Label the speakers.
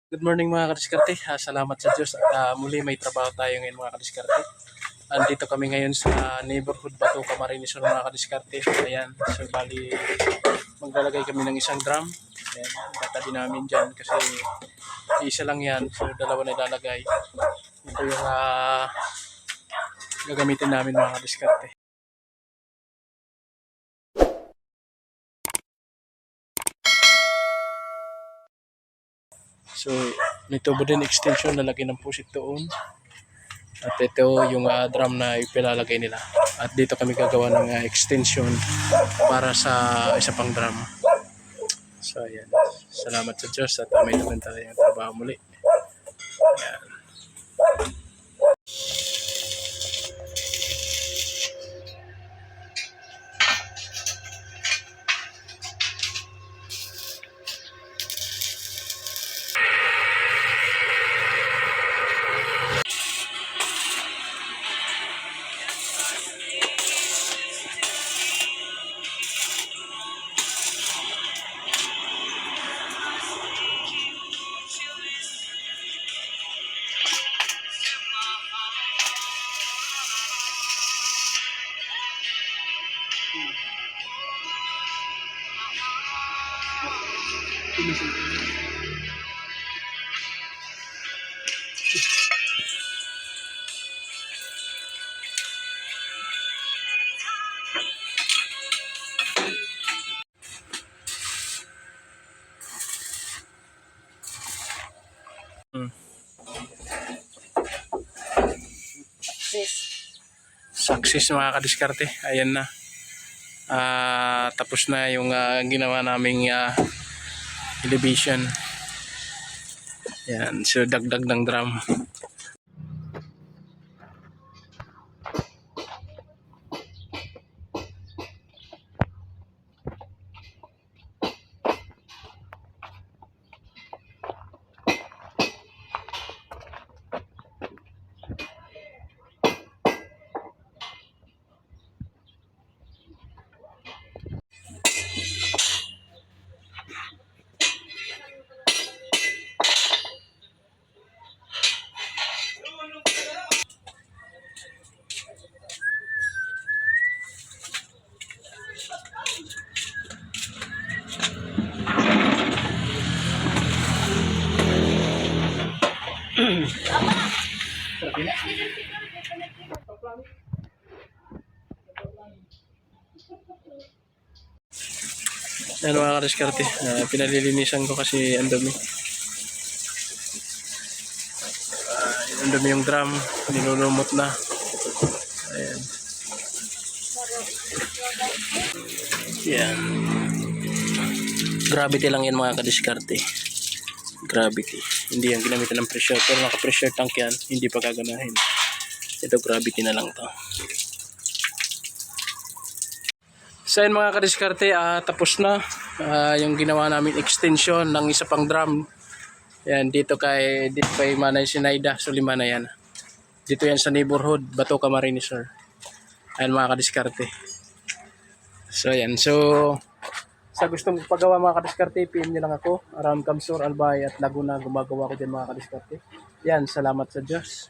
Speaker 1: Good morning mga kadiskarte. Salamat sa Diyos at muli may trabaho tayo ngayon mga kadiskarte. Andito kami ngayon sa neighborhood Bato Camarines Sur mga kadiskarte. Ayan, so bali maglalagay kami ng isang drum. Ayan, tatabi namin dyan kasi isa lang yan. So dalawa na ilalagay. Ito yung gagamitin namin mga kadiskarte. So, may tubo din extension na lagyan ng pusit doon. At ito yung drum na ipilalagay nila. At dito kami gagawa ng extension para sa isa pang drum. So, ayan. Salamat sa Diyos at may naman tayong trabaho muli. Ayan. Success mga kadiskarte. Ayan na. Tapos na yung ginawa naming elevation. Yan, so dagdag ng drum. Ano mga kadiskarte, pinalilinisan ko kasi ang dumi. Ang dumi yung drum, nilulumot na. Ayan. Yan. Gravity lang yan mga kadiskarte. Gravity. Hindi yan ginamitan ng pressure. Pero naka-pressure tank yan, hindi pa gaganahin. Ito gravity na lang to. So yun mga kadiskarte, tapos na yung ginawa namin extension ng isa pang drum. Yan, dito kay Manay Sinaida Sulimana yan. Dito yan sa neighborhood Bato Camarines Sur. Ayan mga kadiskarte. So yan, so sa gustong paggawa mga kadiskarte, PM nyo lang ako. Around Camsur, Albay at Laguna gumagawa ko din mga kadiskarte. Yan, salamat sa Diyos.